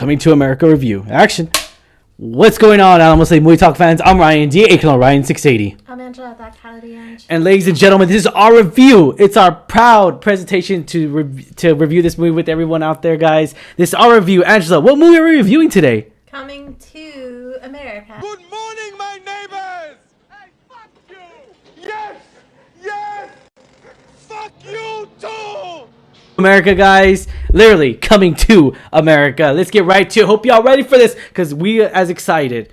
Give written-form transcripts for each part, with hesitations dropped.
Coming to America review. Action. What's going on, Alamo City Movie Talk fans? I'm Ryan D, aka Ryan 680. I'm Angela, that Cality Ange. And ladies and gentlemen, this is our review. It's our proud presentation to review this movie with everyone out there, guys. This is our review. Angela, what movie are we reviewing today? Coming to America. Good morning, my neighbors! Hey, fuck you! Yes! Yes! Fuck you too! America, guys. Literally coming to America. Let's get right to it. Hope y'all ready for this, because we are as excited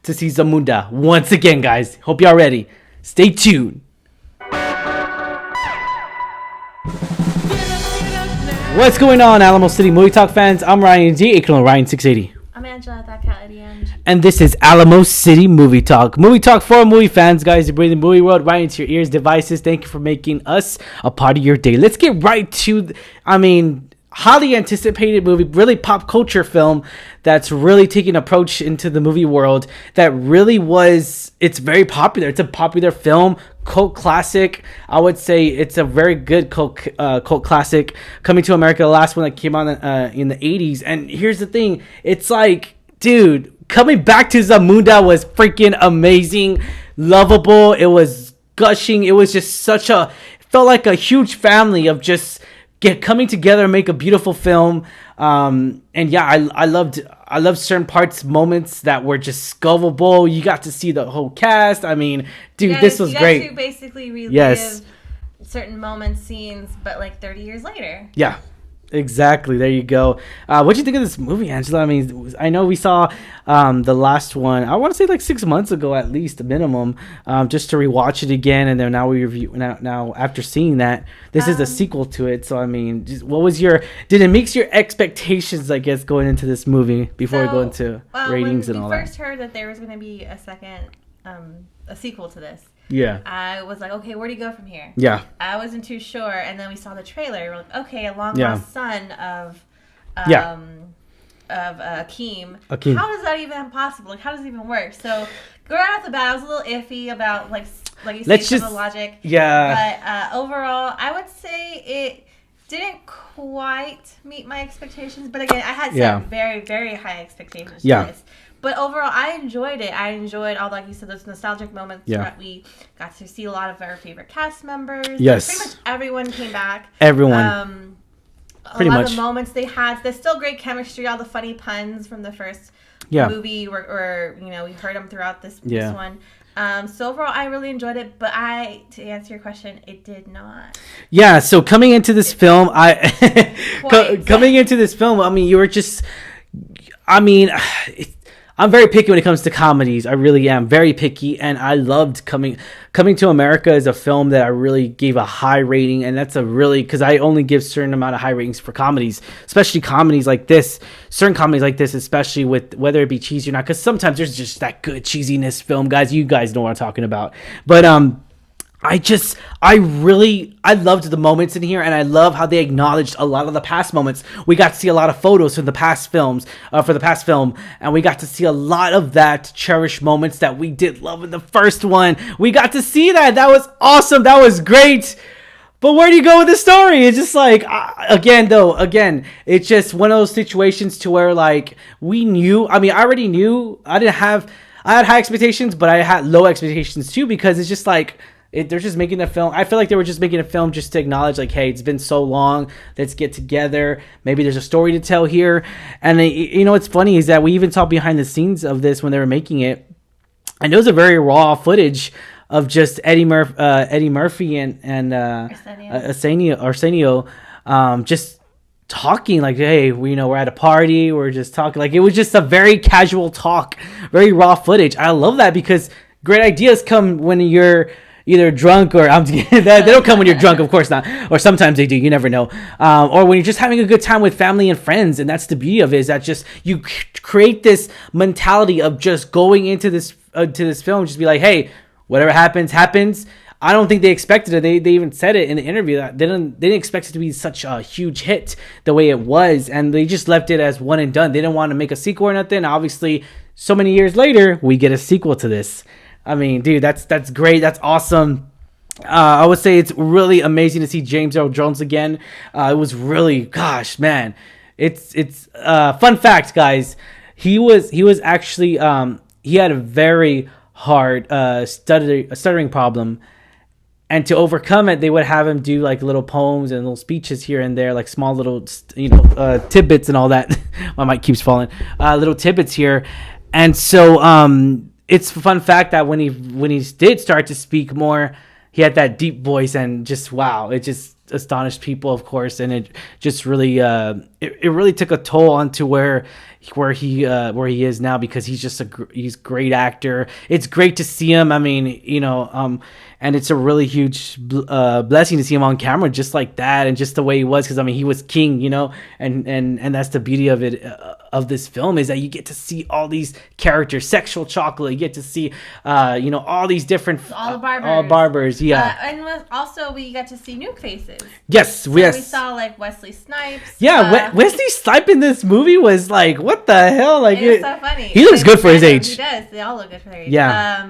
to see Zamunda once again, guys. Hope y'all ready. Stay tuned. What's going on, Alamo City Movie Talk fans? I'm Ryan D, aka Ryan 680. I'm Angela, that Cality Ange. And this is Alamo City Movie Talk. Movie Talk for movie fans, guys. You bring the movie world right into your ears, devices. Thank you for making us a part of your day. Let's get right to, highly anticipated movie, really pop culture film that's really taking an approach into the movie world that really was, it's very popular. It's a popular film, cult classic. I would say it's a very good cult classic. Coming to America, the last one that came out in the 80s. And here's the thing. It's like, dude, coming back to Zamunda was freaking amazing, lovable. It was gushing. It was just it felt like a huge family of just coming together and make a beautiful film. And yeah, I loved certain moments that were just scoveable. You got to see the whole cast. I mean, dude, this was great. You got to basically relive certain moments, scenes, but like 30 years later. Yeah. Exactly. There you go. What do you think of this movie, Angela? I mean, I know we saw the last one, I want to say like 6 months ago, at least, minimum, just to rewatch it again. And then now we review. Now after seeing that, this is a sequel to it. So, I mean, did it meet your expectations, I guess, going into this movie before we go into ratings and all that? When we first heard that there was going to be a sequel to this, yeah, I was like, okay, where do you go from here? Yeah, I wasn't too sure, and then we saw the trailer. We're like, okay, a long lost son of Akeem. How is that even possible? Like, how does it even work? So, right off the bat, I was a little iffy about like you said, some of the logic. Yeah. But overall, I would say it didn't quite meet my expectations. But again, I had set very, very high expectations for this. But overall, I enjoyed it. I enjoyed all, like you said, those nostalgic moments that we got to see a lot of our favorite cast members. Yes. Pretty much everyone came back. Everyone. Pretty much. The moments they had, there's still great chemistry. All the funny puns from the first movie were we heard them throughout this one. So overall, I really enjoyed it. But to answer your question, it did not. Yeah. So coming into this film, you were just, I'm very picky when it comes to comedies. I really am very picky, and I loved Coming to America is a film that I really gave a high rating, and that's because I only give certain amount of high ratings for comedies, especially comedies like this, especially with whether it be cheesy or not, because sometimes there's just that good cheesiness film, guys. You guys know what I'm talking about. But I loved the moments in here, and I love how they acknowledged a lot of the past moments. We got to see a lot of photos from the past films, and we got to see a lot of that cherished moments that we did love in the first one. We got to see that. That was awesome. That was great. But where do you go with the story? It's just like, again, it's just one of those situations to where, like, we knew. I mean, I already knew. I had high expectations, but I had low expectations too, because it's just like, they're just making a film. I feel like they were just making a film just to acknowledge, like, hey, it's been so long. Let's get together. Maybe there's a story to tell here. And what's funny is that we even saw behind the scenes of this when they were making it. And it was a very raw footage of just Eddie Murphy and Arsenio just talking, like, hey, we're at a party. We're just talking. Like, it was just a very casual talk, very raw footage. I love that, because great ideas come when you're either drunk or they don't come when you're drunk, of course not, or sometimes they do, you never know, or when you're just having a good time with family and friends. And that's the beauty of it, is that just you create this mentality of just going into this film, just be like, hey, whatever happens. I don't think they expected it. They even said it in the interview that they didn't expect it to be such a huge hit the way it was, and they just left it as one and done. They didn't want to make a sequel or nothing. Obviously, so many years later, we get a sequel to this. I mean, dude, that's great. That's awesome. I would say it's really amazing to see James Earl Jones again. It was really, gosh, man. It's fun fact, guys. He was actually he had a very hard stuttering problem, and to overcome it, they would have him do like little poems and little speeches here and there, like small little tidbits and all that. My mic keeps falling. Little tidbits here, and so it's a fun fact that when he did start to speak more, he had that deep voice, and just wow, it just astonished people, of course, and it just really it really took a toll onto where he is now, because he's just he's a great actor. It's great to see him. I mean, and it's a really huge blessing to see him on camera just like that, and just the way he was, because I mean, he was king, and that's the beauty of it, of this film, is that you get to see all these characters. Sexual Chocolate, you get to see all these different all the barbers, yeah, and also we got to see new faces. Yes, we saw like Wesley Snipes. Yeah, Wesley Snipes in this movie was like, what the hell? Like, it was so funny. He looks good for his age. He does. They all look good for their age. Yeah.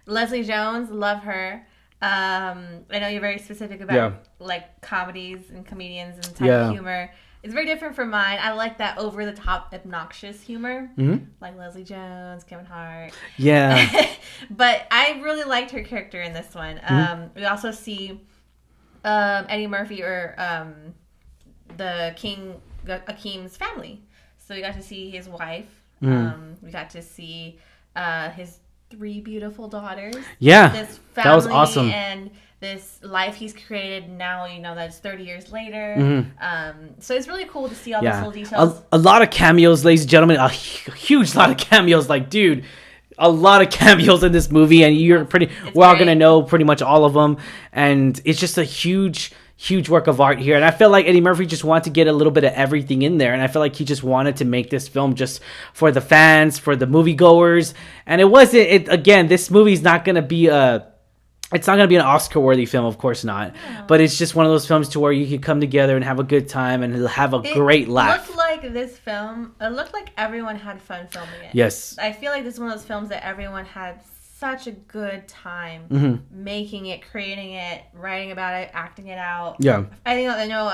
Leslie Jones, love her. I know you're very specific about like comedies and comedians and type of humor. It's very different from mine. I like that over the top, obnoxious humor, like Leslie Jones, Kevin Hart. Yeah. But I really liked her character in this one. We also see Eddie Murphy, or the King Akeem's family. So we got to see his wife. We got to see his 3 beautiful daughters. Yeah, this family, that was awesome. And this life he's created now, that's 30 years later. So it's really cool to see all these little details. A lot of cameos, ladies and gentlemen. A huge lot of cameos. Like, dude, a lot of cameos in this movie, and we're all gonna know pretty much all of them. And it's just a huge work of art here, and I feel like Eddie Murphy just wanted to get a little bit of everything in there, and I feel like he just wanted to make this film just for the fans, for the moviegoers. And again, this movie's not gonna be it's not gonna be an Oscar-worthy film, of course not. No. But it's just one of those films to where you can come together and have a good time and have a great laugh. It looked like everyone had fun filming it. Yes. I feel like this is one of those films that everyone had such a good time making it, creating it, writing about it, acting it out. Yeah. I know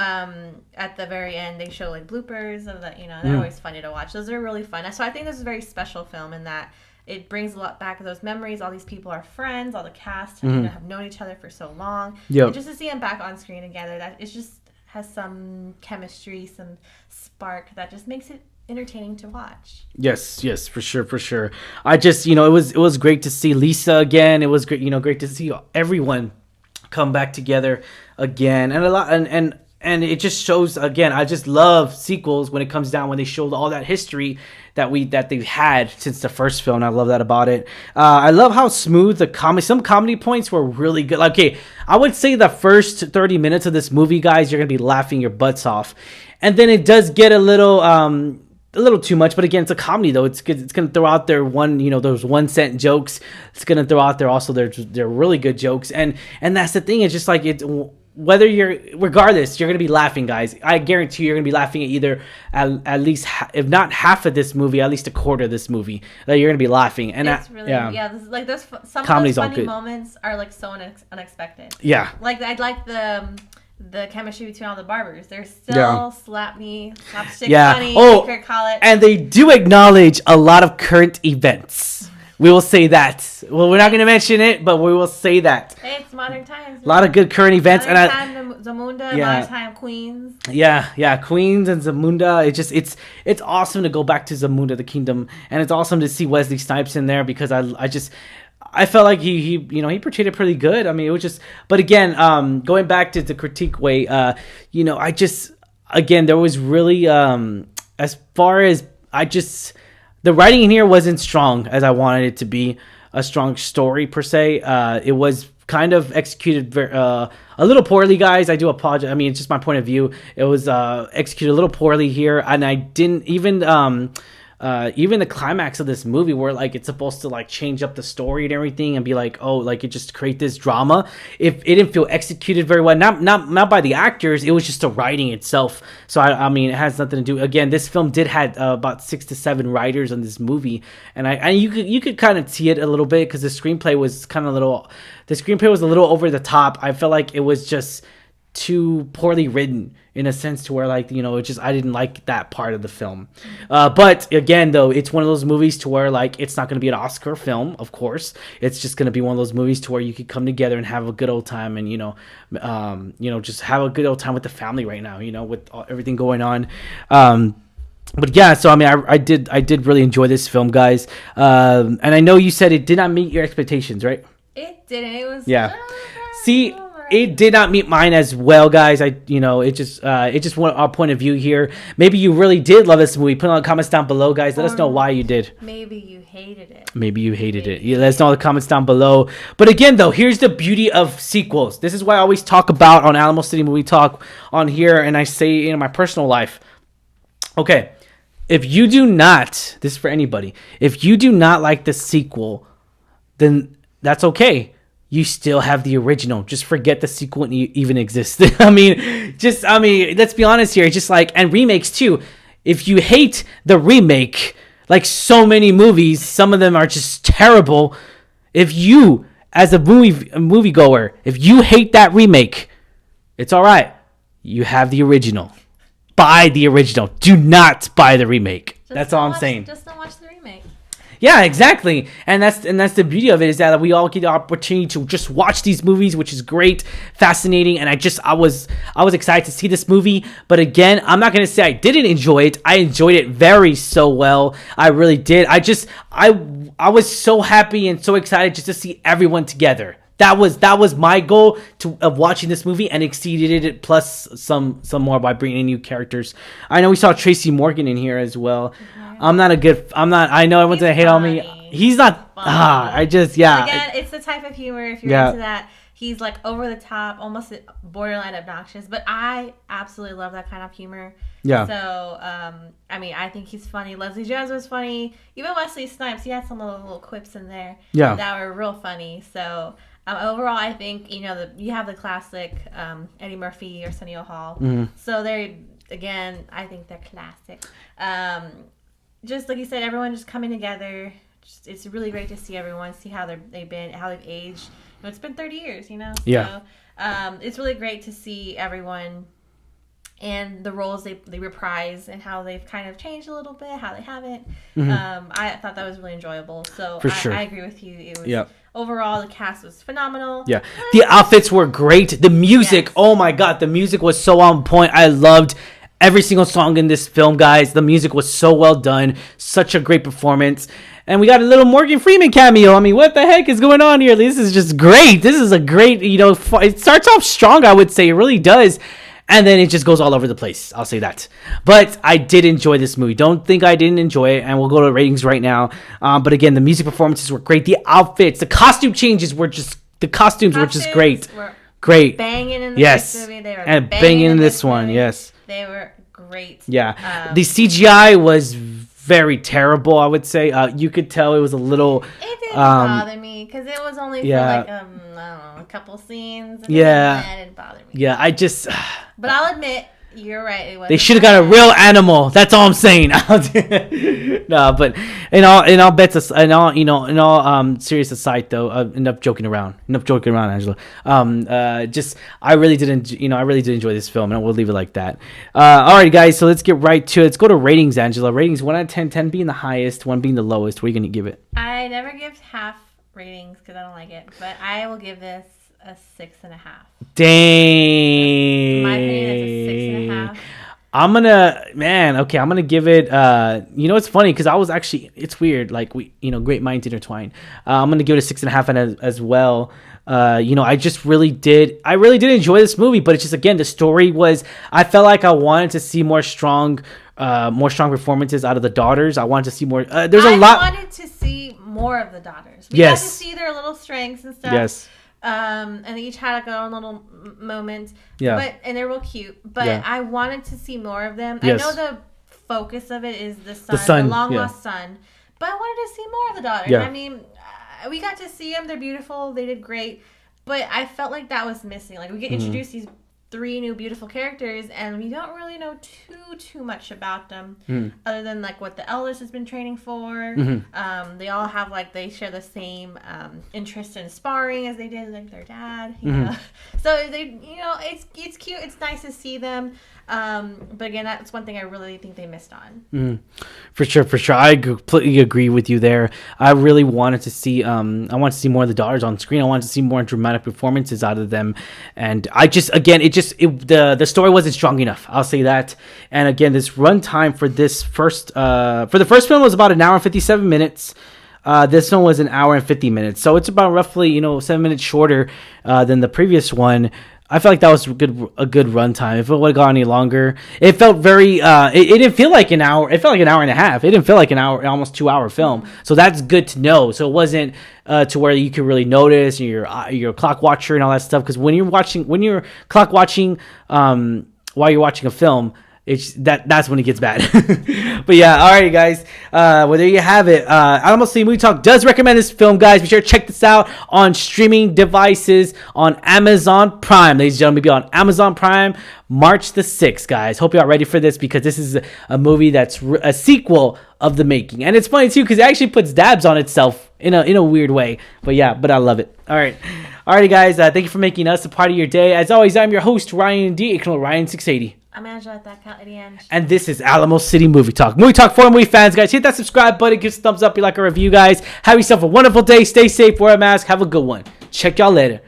at the very end they show like bloopers of that, they're always funny to watch. Those are really fun. So I think this is a very special film in that it brings a lot back of those memories. All these people are friends, all the cast have known each other for so long. Yep. And just to see them back on screen together, that it just has some chemistry, some spark that just makes it entertaining to watch. Yes, for sure. I just, it was great to see Lisa again. It was great, great to see everyone come back together again, and a lot, and it just shows again. I just love sequels when it comes down, when they show all that history that they've had since the first film. I love that about it. I love how smooth some comedy points were really good. Okay, I would say the first 30 minutes of this movie, guys, you're gonna be laughing your butts off, and then it does get a little too much, but again, it's a comedy though. It's good. It's gonna throw out their those 1 cent jokes. It's gonna throw out there also their really good jokes, and that's the thing. It's just like it. Regardless, you're gonna be laughing, guys. I guarantee you're gonna be laughing at either at least if not half of this movie, at least a quarter of this movie. That you're gonna be laughing, and it's really this is like those some Comedy's of those funny moments are like so unexpected. Yeah, like I'd like the chemistry between all the barbers. They're still slapstick funny. Oh, and they do acknowledge a lot of current events. We will say that. Well, we're not going to mention it, but we will say that. It's modern times. A lot of good current events. Modern time Zamunda, modern time Queens. Yeah, Queens and Zamunda. It's awesome to go back to Zamunda, the kingdom, and it's awesome to see Wesley Snipes in there, because I felt like he portrayed it pretty good. I mean, it was just, but again, going back to the critique way, there was really, as far as the writing in here wasn't strong as I wanted it to be, a strong story per se. It was kind of executed a little poorly, guys. I do apologize. I mean, it's just my point of view. It was executed a little poorly here, and I didn't even the climax of this movie, where like it's supposed to like change up the story and everything and be like, oh, like it just create this drama. If it didn't feel executed very well, not by the actors, it was just the writing itself. So I mean, it has nothing to do. Again, this film did had about 6 to 7 writers on this movie, and you could kind of see it a little bit, because the screenplay was a little over the top. I felt like it was just too poorly written in a sense to where like, you know, it just, I didn't like that part of the film. But again, though, it's one of those movies to where like, it's not going to be an Oscar film, of course. It's just going to be one of those movies to where you could come together and have a good old time and, you know, just have a good old time with the family right now, you know, with everything going on. But yeah, so I mean, I did really enjoy this film, guys. And I know you said it did not meet your expectations, right? It didn't. It was See, it did not meet mine as well, guys. It just went our point of view here. Maybe you really did love this movie. Put in the comments down below, guys. Let us know why you did. Maybe you hated it. Yeah, let us know in the comments down below. But again, though, here's the beauty of sequels. This is what I always talk about on Alamo City Movie Talk on here, and I say in my personal life. Okay, if you do not, this is for anybody, if you do not like the sequel, then that's okay. You still have the original. Just forget the sequel even exists. I mean, let's be honest here. It's just like, and remakes too. If you hate the remake, like so many movies, some of them are just terrible. If you, as a moviegoer, if you hate that remake, it's all right. You have the original. Buy the original. Do not buy the remake. That's all I'm saying. Just don't watch the remake. Yeah, exactly. And that's the beauty of it, is that we all get the opportunity to just watch these movies, which is great, fascinating. And I was excited to see this movie. But again, I'm not going to say I didn't enjoy it. I enjoyed it very so well. I really did. I was so happy and so excited just to see everyone together. That was my goal of watching this movie, and exceeded it plus some more by bringing in new characters. I know we saw Tracy Morgan in here as well. I know everyone's gonna hate on me. He's not. Again, it's the type of humor. If you're into that, he's like over the top, almost borderline obnoxious. But I absolutely love that kind of humor. Yeah. So, I mean, I think he's funny. Leslie Jones was funny. Even Wesley Snipes, he had some little quips in there that were real funny. So. Overall, I think, you know, you have the classic Eddie Murphy, Arsenio Hall. Mm-hmm. So again, I think they're classic. Just like you said, everyone just coming together. It's really great to see everyone, see how they've aged. You know, it's been 30 years, you know. Yeah. So, it's really great to see everyone and the roles they reprise and how they've kind of changed a little bit, how they haven't. Mm-hmm. I thought that was really enjoyable. So I agree with you. It was overall, the cast was phenomenal. Yeah, the outfits were great. The music, oh my god, the music was so on point. I loved every single song in this film, guys. The music was so well done. Such a great performance. And we got a little Morgan Freeman cameo. I mean, what the heck is going on here? This is just great. This is a great, you know, it starts off strong, I would say. It really does. And then it just goes all over the place. I'll say that. But I did enjoy this movie. Don't think I didn't enjoy it. And we'll go to ratings right now. But again, the music performances were great. The outfits, the costume changes were just, the costumes were just great. Great. Banging in the first movie. They were and banging in this one. Yes. They were great. Yeah. The CGI was very terrible, I would say. You could tell it was a little... It didn't bother me because it was only for like, I don't know, a couple scenes. And that didn't bother me. Yeah, I just... But I'll admit, you're right. They should have got a real animal. That's all I'm saying. No, but in all bets, in all serious aside, though, enough joking around, Angela. I really did enjoy this film, and we'll leave it like that. Alright, guys, so let's get right to it. Let's go to ratings, Angela. Ratings 1 out of 10, 10 being the highest, 1 being the lowest. What are you gonna give it? I never give half ratings because I don't like it, but I will give this a 6.5. Dang. My opinion is a 6.5. I'm gonna give it, it's funny because I was actually, it's weird, like great minds intertwine. I'm gonna give it a 6.5 as well. I really did enjoy this movie, but it's just, again, the story was, I felt like I wanted to see more strong performances out of the daughters. I wanted to see more. I wanted to see more of the daughters. We got to see their little strengths and stuff. Yes. And they each had their own little moment. Yeah. And they're real cute. But I wanted to see more of them. Yes. I know the focus of it is the long lost son. But I wanted to see more of the daughters. Yeah. I mean, we got to see them. They're beautiful. They did great. But I felt like that was missing. Like, we get introduced these 3 new beautiful characters, and we don't really know too much about them, other than like what the eldest has been training for. They all have like, they share the same interest in sparring as they did like their dad. You know? So they, you know, it's cute. It's nice to see them. But again, that's one thing I really think they missed on. For sure. I completely agree with you there. I really wanted to see, I want to see more of the daughters on screen. I wanted to see more dramatic performances out of them. And I just, again, the story wasn't strong enough. I'll say that. And again, this runtime for this first, for the first film was about 1 hour and 57 minutes. This one was 1 hour and 50 minutes. So it's about roughly, 7 minutes shorter, than the previous one. I felt like that was a good runtime. If it would have gone any longer, it felt very. It didn't feel like an hour. It felt like 1 hour and a half. It didn't feel like an hour, almost 2 hour film. So that's good to know. So it wasn't to where you could really notice your clock watcher and all that stuff. Because when you're clock watching, while you're watching a film, that's when it gets bad. But yeah, all right, guys. Well, there you have it. Alamo City Movie Talk does recommend this film, guys. Be sure to check this out on streaming devices on Amazon Prime. Ladies and gentlemen, be on Amazon Prime March the 6th, guys. Hope you are ready for this, because this is a movie that's a sequel of the making. And it's funny, too, because it actually puts dabs on itself in a weird way. But yeah, I love it. All right. Alrighty, guys. Thank you for making us a part of your day. As always, I'm your host, Ryan D. Ryan680. I'm Angela at that count, Eddie Ange. And this is Alamo City Movie Talk. Movie Talk for movie fans, guys. Hit that subscribe button. Give us a thumbs up if you like our review, guys. Have yourself a wonderful day. Stay safe. Wear a mask. Have a good one. Check y'all later.